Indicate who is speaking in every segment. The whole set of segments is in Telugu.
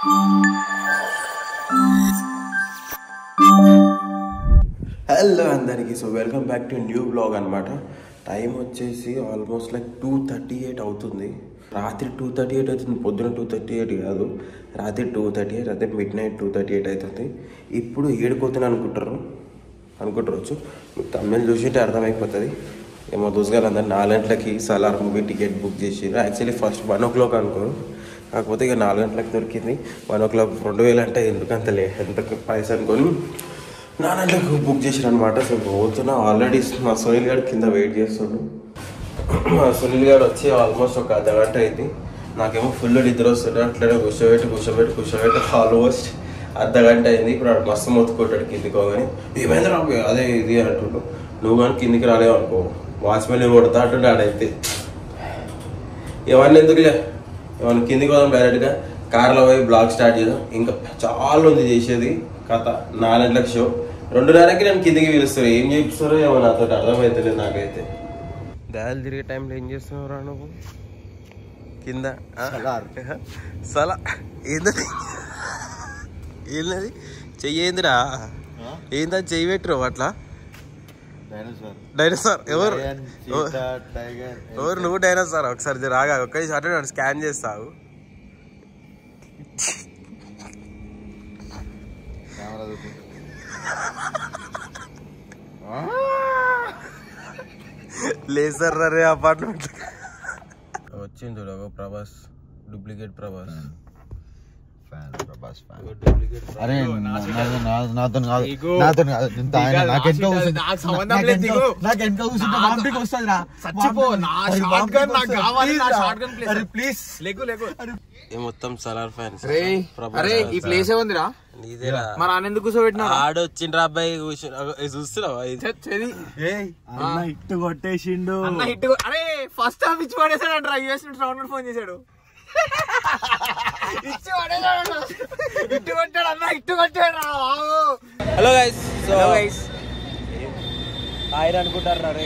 Speaker 1: హలో అందరికీ. So welcome back to new blog అనమాట. టైం వచ్చేసి ఆల్మోస్ట్ లైక్ 2:38 అవుతుంది. రాత్రి 2:38 అవుతుంది, పొద్దున 2:38 కాదు, రాత్రి 2:38, అదే మిడ్ నైట్ 2:38 అవుతుంది. ఇప్పుడు ఏడుకోతుంది అనుకుంటారొచ్చు. మీకు తమిళ చూసింటే అర్థమైపోతుంది. ఏమో దోసుగారు అందరు 4 గంటలకి సలార్ మూవీ టికెట్ బుక్ చేసారు. యాక్చువల్లీ ఫస్ట్ 1 o'clock అనుకోరు, కాకపోతే ఇక 4 గంటలకు దొరికింది. 1 o'clock 2000 అంటే ఎందుకంత ఎంత ప్రైస్ అనుకొని 4 గంటలకు బుక్ చేసారు అనమాట. సో పోతున్నా. ఆల్రెడీ మా సునీల్ గారు కింద వెయిట్ చేస్తుండు. మా సునీల్ గారు వచ్చి ఆల్మోస్ట్ ఒక అర్ధగంట అయింది. నాకేమో ఫుల్ నిద్ర వస్తుంది. అట్లనే కూర్చోబెట్టి ఆల్మోస్ట్ అర్ధగంట అయింది. ఇప్పుడు ఆడు మస్తు మొత్తుకుంటాడు కిందికోగాని. ఏమైంది రా అదే ఇది అంటుండు. నువ్వు కానీ కిందికి రాలేవు అనుకో, వాచ్మెన్ కొడతా అంటుండే. ఆడైతే ఇవన్నీ ఎందుకులే, ఏమన్నా కిందికి పోదాం డైరెక్ట్గా కార్లో పోయి బ్లాగ్ స్టార్ట్ చేద్దాం. ఇంకా చాలా ఉంది చేసేది కథ. 4 గంటలకు షో, 2:30కి నేను కిందికి పిలుస్తారు. ఏం చేపిస్తారో ఏమో నాతో అర్థమవుతలేదు నాకైతే. దాదాలు తిరిగే టైంలో ఏం చేస్తున్నావురా నువ్వు కింద? సలా ఏంటది చెయ్యేందిరా? ఏందా చెయ్యి పెట్టరు అట్లా? డైనోసార్ ఎవరు? నువ్వు డైనోసార్? ఒకసారి రాగా ఒక్క అటు స్కాన్ చేస్తావు. లేసర్ రే అపార్ట్మెంట్ వచ్చింది చూడ ప్రభాస్, డూప్లికేట్ ప్రభాస్. మొత్తం సలార్ ఫ్యాన్స్.
Speaker 2: ఈ ప్లేస్ ఏముందిరా? మరి ఆనంద్ కూర్చోబెట్టినా
Speaker 1: ఆడొచ్చిండ్రా అబ్బాయి. చూస్తున్నావా?
Speaker 2: హిట్ కొట్టేసిండు. అరే ఫస్ట్ హాఫ్ ఇచ్చి పడేసాడు. యూఎస్ నుంచి రౌండ్ ఫోన్ చేశాడు.
Speaker 1: Hello guys.
Speaker 2: ఆయన అనుకుంటారు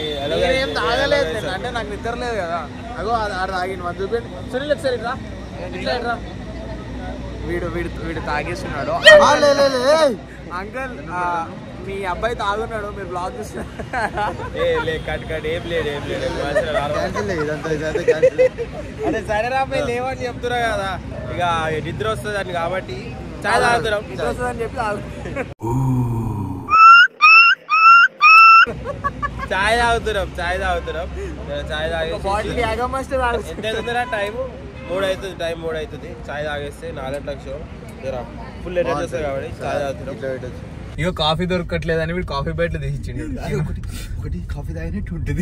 Speaker 2: ఏం తాగలేదు అంటే నాకు నిద్ర లేదు కదా. అగో ఆడ తాగింది మన చూపించండి. సునీల్ ఒకసారి ఇట్లా ఇట్లా వీడు తాగేస్తున్నాడు. అంకల్ మీ అబ్బాయి తాగున్నాడు, మీరు బ్లాగ్ చూస్తున్నారు. అదే సరే రా అబ్బాయి లేవని చెప్తున్నా కదా. ఇక నిద్ర వస్తుంది అని కాబట్టి చాయ్ తాగుతున్నాం. నిద్ర వస్తుంది అని చెప్పి చాయ్ తాగుతున్నాం. చాయ్ తాగేసి ఎంత అవుతుందిరా? టైము 3 అవుతుంది. టైం 3 అవుతుంది. చాయ్ తాగేస్తే 4 గంటలకు షో. ఫుల్ ఎనర్జీ వస్తుంది కాబట్టి చాయ్ తాగుతున్నాం. ఇక కాఫీ దొరకట్లేదని వీడు కాఫీ బయటలో తీసిచ్చిండు. ఒకటి కాఫీ తాగినట్టు ఉంటుంది.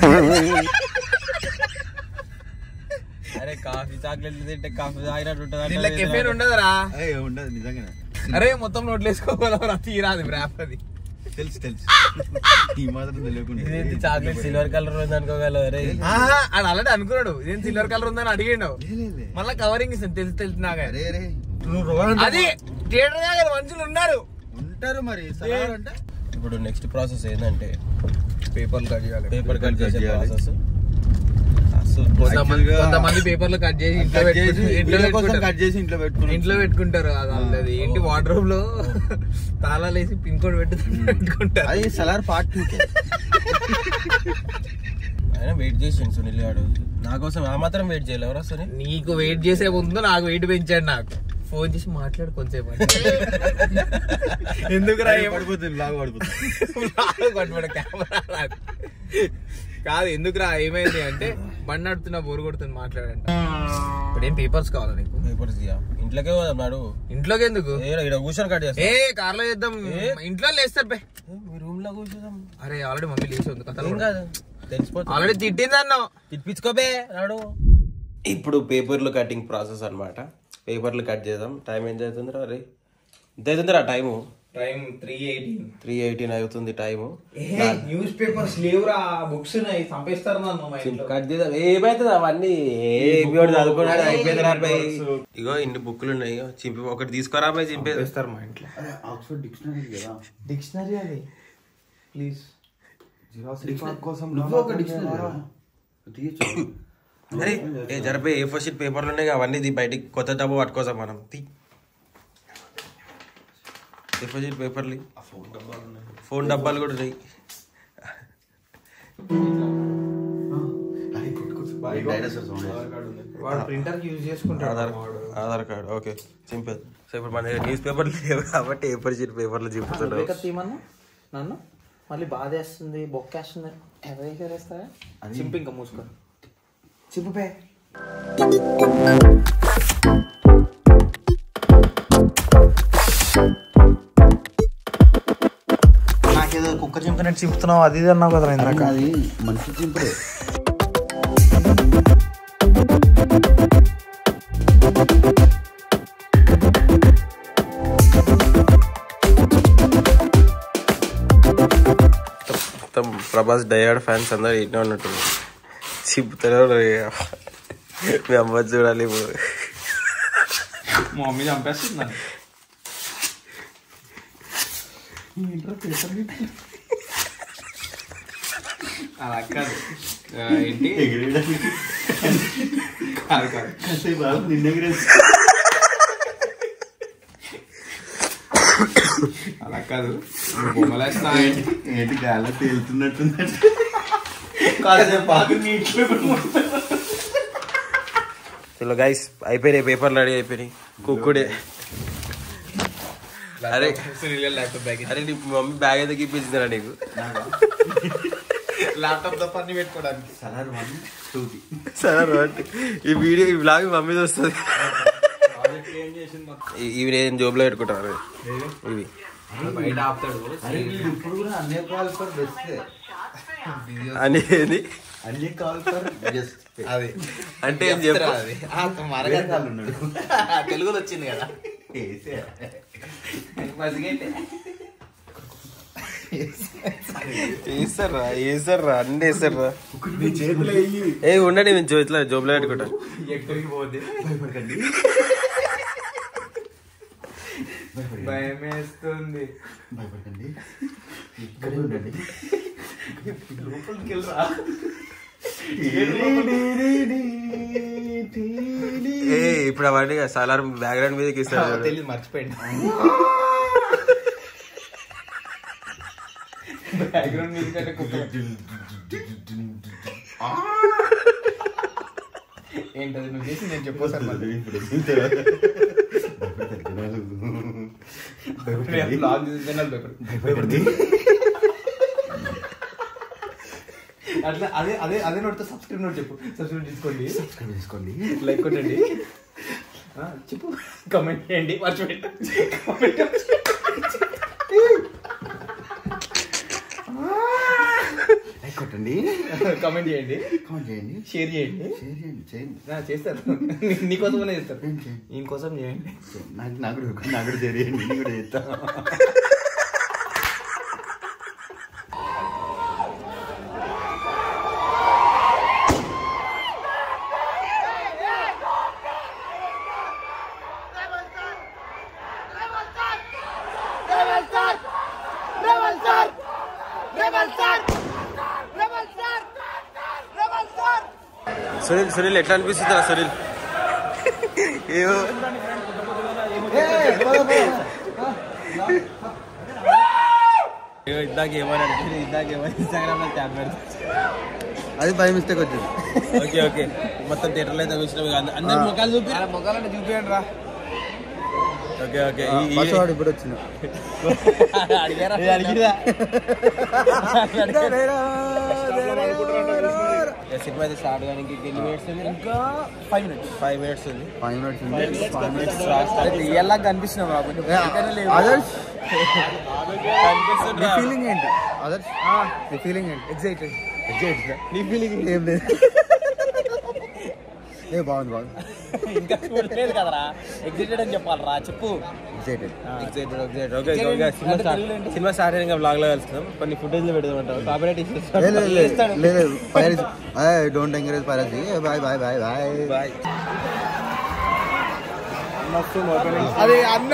Speaker 2: అరే కాఫీ చాక్లెట్లు తింటే కాఫీ తాగినట్టు ఉంటుంది. కెఫేన్ ఉండదురా? ఉండదు నిజంగా. అరే మొత్తం నోట్లు వేసుకోగలరా? తీరాదు ర్యాప్ అది. తెలుసు ఈ మాత్రం తెలియకుండా చాక్లెట్ సిల్వర్ కలర్ ఉంది అనుకోగలరు. అరే అది అలాంటి అనుకున్నాడు. ఇదేం సిల్వర్ కలర్ ఉందని అడిగిండు. మళ్ళీ కవరింగ్ ఇస్తాను తెలుసు నాగా. అది థియేటర్ దగ్గర మనుషులు ఉంటారు మరి. ఇప్పుడు నెక్స్ట్ ప్రాసెస్ ఏంటంటే పేపర్లు కట్ చేయాలి. పేపర్ కట్ చేసే ప్రాసెస్. కొంతమంది పేపర్లు కట్ చేసి ఇంట్లో పెట్టుకుంటారు. అది ఏంటి వార్డ్రోబ్ లో తాళాలు వేసి పిన్ కోడ్ పెట్టుకుంటారు. అది సలార్ పార్ట్ 2. ఆయన వెయిట్ చేసిండు సునీల్ గారు నా కోసం. ఆ మాత్రం వెయిట్ చేయలేవరా సునీల్? నీకు వెయిట్ చేసే ముందు నాకు వెయిట్ పెంచాడు. నాకు ఫోన్ చేసి మాట్లాడు కొంచెంసేపు. ఎందుకు కెమెరా కాదు, ఎందుకురా ఏమైంది అంటే బండి నడుతున్నా బోరు కొడుతుంది మాట్లాడంట. ఇప్పుడు ఏం పేపర్స్ కావాలా నీకు? పేపర్స్ ఇంట్లోకే పోదాడు. ఇంట్లోకి ఎందుకు? కూర్చొని కట్ చేస్తా. కార్లో చేద్దాం. ఇంట్లో లేస్తారు బే, రూమ్ లో కూర్చోదాం. అరే ఆల్రెడీ మమ్మీ లేచి ఉంది కదా. ఏం కాదు, తెలిసిపోతుంది. ఆల్రెడీ తిట్టింది అన్నావు, తిప్పించుకోబే నాడు. ఇప్పుడు పేపర్లు కటింగ్ ప్రాసెస్ అనమాట. పేపర్లు కట్ చేద్దాం. టైం ఏం అవుతుందిరా? అరే ఎంత అవుతుందిరా టైము? టైం 3:18 అవుతుంది టైము. న్యూస్ పేపర్స్ లేవురా, బుక్స్ ఉన్నాయి, చంపేస్తారు నన్ను. కట్ చేద్దాం. ఏమైతుంది అవన్నీ చదువుకున్నాడు అయిపోయిందిరా అబ్బాయి. ఇగో ఇన్ని బుక్లు ఉన్నాయి, చింపి ఒకటి తీసుకోరా అబ్బాయి, చింపేస్తారు మా ఇంట్లో. ఆక్స్ఫర్డ్ డిక్షనరీ కదా, డిక్షనరీ అది ప్లీజ్. అరే జరపే A4 షీట్ పేపర్లు ఉన్నాయి అవన్నీ బయటికి కొత్త డబ్బు పట్టుకోసాం మనం.
Speaker 1: డిపాజిట్ పేపర్లు ఫోన్ డబ్బాలు కూడా ఉన్నాయి. Aadhaar card okay simple. So ఇప్పుడు మన దగ్గర న్యూస్ పేపర్లు లేవు కాబట్టి పేపర్లు చింపుతున్నాడు
Speaker 2: నన్ను. మళ్ళీ బాధేస్తుంది, బొక్కేస్తుంది. ఎవరేస్తారా చింపు, ఇంకా మూసుకో చింపుపే. నాకేదో కుక్క చింపినట్టు చింపుతున్నావు, అది ఇది అన్నావు కదా ఇందాక.
Speaker 3: అది మంచి చింపుడే.
Speaker 1: మొత్తం ప్రభాస్ డయాడ్ ఫ్యాన్స్ అందరూ ఇట్లా ఉన్నట్టుంది. చింపుతారు. మీ అమ్మ చూడాలి ఇప్పుడు.
Speaker 2: మా మమ్మీ చంపేస్తుంది. అలా కాదు ఏంటి అలా కాదు బొమ్మలేస్తా
Speaker 3: ఏంటి గాలి తేలుతున్నట్టుందంటే
Speaker 1: చలో గైస్ అయిపోయినాయి పేపర్లు రెడీ అయిపోయినాయి. కుక్కుడే. అరే అరే నీ మమ్మీ బ్యాగ్ అయితే ఇప్పించిందిరా నీకు
Speaker 2: ల్యాప్టాప్ తప్ప అన్ని పెట్టుకోవడానికి.
Speaker 1: సరే ఈ వీడియో ఈ బ్లాగ్ మమ్మీది వస్తుంది. ఇవి నేను జోబులో పెట్టుకుంటాను. ఇవి
Speaker 2: బయట ఆపుతాడు.
Speaker 3: ఇప్పుడు కూడా అన్ని కాల్ ఫర్ బెస్ట్
Speaker 1: అనేది
Speaker 3: అన్ని కాల్ ఫర్ బెస్ట్.
Speaker 2: అది
Speaker 1: అంటే ఏం చెప్పు.
Speaker 2: తెలుగులో వచ్చింది కదా.
Speaker 1: వేసారా అన్ని వేసారా. ఏ ఉండండి నేను ఇట్లా జోబులో పెట్టుకుంటాను.
Speaker 2: ఎక్కడికి పోతే భయం వేస్తుంది.
Speaker 3: భయపడకండి, ఇక్కడే ఉండండి.
Speaker 2: లోపలికి వెళ్ళరా.
Speaker 1: ఏ ఇప్పుడు అవన్నీ సాలార్ బ్యాక్గ్రౌండ్ మీదకి ఇస్తాడు.
Speaker 2: తెలియదు, మర్చిపోయింది. బ్యాక్గ్రౌండ్ మ్యూజిక్ అంటే ఏంటది నువ్వు చేసి నేను చెప్పోసాను. అట్లా అదే అదే అదే నోటితో సబ్స్క్రైబ్ నోట్ చెప్పు. సబ్స్క్రైబ్ తీసుకోండి, లైక్ కొట్టండి, చెప్పు, కమెంట్ చేయండి, మర్చిపెట్టు,
Speaker 3: లైక్ కొట్టండి,
Speaker 2: కమెంట్ చేయండి, షేర్ చేయండి. చేస్తారు, నీకోసమనే చేస్తారు. ఇంకోసం చేయండి.
Speaker 3: నాకు కూడా చేయండి, నేను కూడా చేస్తా.
Speaker 1: సునీల్ ఎట్లా అనిపిస్తుందా సునీల్? ఏమో ఇందాక ఏమని అనిపించింది, ఇందాక ఏమో ఇన్స్టాగ్రామ్ లో ట్యాబ్ పెడుతుంది.
Speaker 3: అది బై మిస్టేక్ వచ్చింది.
Speaker 1: ఓకే ఓకే మొత్తం థియేటర్లో అయితే వచ్చిన అందరు ముఖాలు
Speaker 2: మొగాలంటే చూపించండి రా.
Speaker 1: ఓకే ఓకే
Speaker 3: ఇప్పుడు వచ్చిన
Speaker 1: సినిమా అయితే స్టార్ట్ కానీ ఎన్ని మినిట్స్ ఉంది? ఇంకా 5 మినిట్స్ ఉంది.
Speaker 3: 5 మినిట్స్
Speaker 2: ఎలా కనిపిస్తున్నావు బాబు?
Speaker 3: అదర్స్ నీ ఫీలింగ్ ఏంటి? అదర్స్ నీ ఫీలింగ్ ఏంటి?
Speaker 2: ఎగ్జైటెడ్.
Speaker 3: నీ ఫీలింగ్ ఏం లేదు. ఏ బాగుంది
Speaker 2: ఇంకా చూడలేదు కదరా, ఎగ్జైటెడ్ అని చెప్పాలరా. చెప్పు.
Speaker 1: ఎగ్జైటెడ్. ఓకే సినిమా స్టార్ట్ అయిన ఇంకా బ్లాగ్ లో కలుస్తున్నాం. కొన్ని ఫుటేజ్ లో పెడదామంటారు. కాపీరైట్
Speaker 3: లేదు piracy. Don't encourage piracy. Bye bye bye bye bye.
Speaker 2: అదే అన్న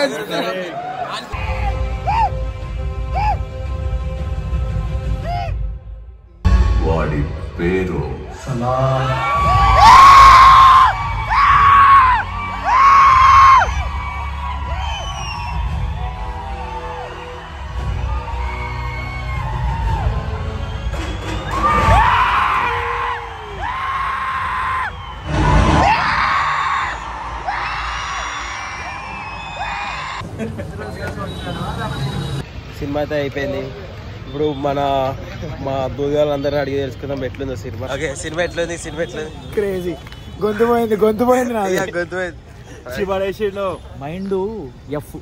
Speaker 4: వాడి పేరు
Speaker 1: సినిమా అయితే అయిపోయింది. ఇప్పుడు మా దూగాలందరినీ అడిగి తెలుసుకుందాం ఎట్లుందో సినిమా. ఓకే, సినిమా ఎట్లుంది?
Speaker 3: క్రేజీ. గొంతు పోయింది గొంతు పోయింది
Speaker 1: శివాడేషిలో
Speaker 3: మైండ్ ఎఫ్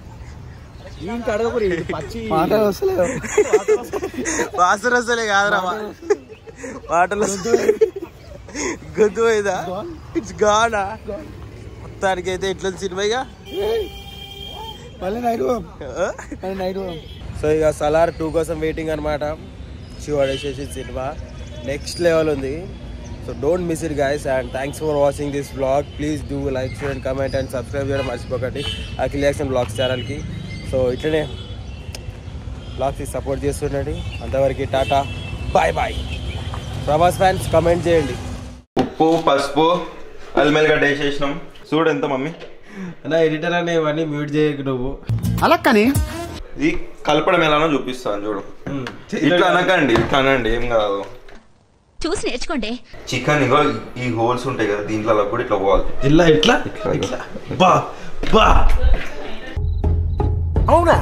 Speaker 3: ఇంకా అడగకూరి పచ్చి మాటలు వస్తలేదు.
Speaker 1: వాసన వస్తలే కాదురా మాటలు గొంతు పోయిందా? ఇట్స్ గానా మొత్తానికి అయితే ఎట్లుంది సినిమా? ఇక సో ఇక సలార్ 2 కోసం వెయిటింగ్ అనమాట. శివాడేసేసి సినిమా నెక్స్ట్ లెవెల్ ఉంది. So don't miss it guys and thanks for watching this blog. Please do like, share and comment and subscribe చేయడం మర్చిపోకండి అఖిల్ యాక్షన్ బ్లాగ్స్ ఛానల్కి. సో ఇట్లనే బ్లాగ్స్కి సపోర్ట్ చేస్తుండండి. అంతవరకు tata, bye bye. Prabhas fans comment చేయండి.
Speaker 5: ఉప్పు, పసుపు, అల్లిమెల్లిగడ్డ వేసేసినాం. చూడు ఎంత మమ్మీ.
Speaker 1: అలా ఎడిటర్ అనే ఇవన్నీ మ్యూట్ చేయకు నువ్వు.
Speaker 3: అలా కానీ
Speaker 5: ఇది కలపడం ఎలానో చూపిస్తాను చూడు. ఇట్లా అనకండి, ఇట్లా అనండి, ఏం కాదు.
Speaker 6: చూసి నేర్చుకోండి.
Speaker 5: చికెన్ ఇగో ఈ హోల్స్ ఉంటాయి కదా, దీంట్లో కూడా ఇట్లా పోవాలి.
Speaker 1: ఇట్లా
Speaker 5: ఇట్లా
Speaker 1: బా బా అవునా?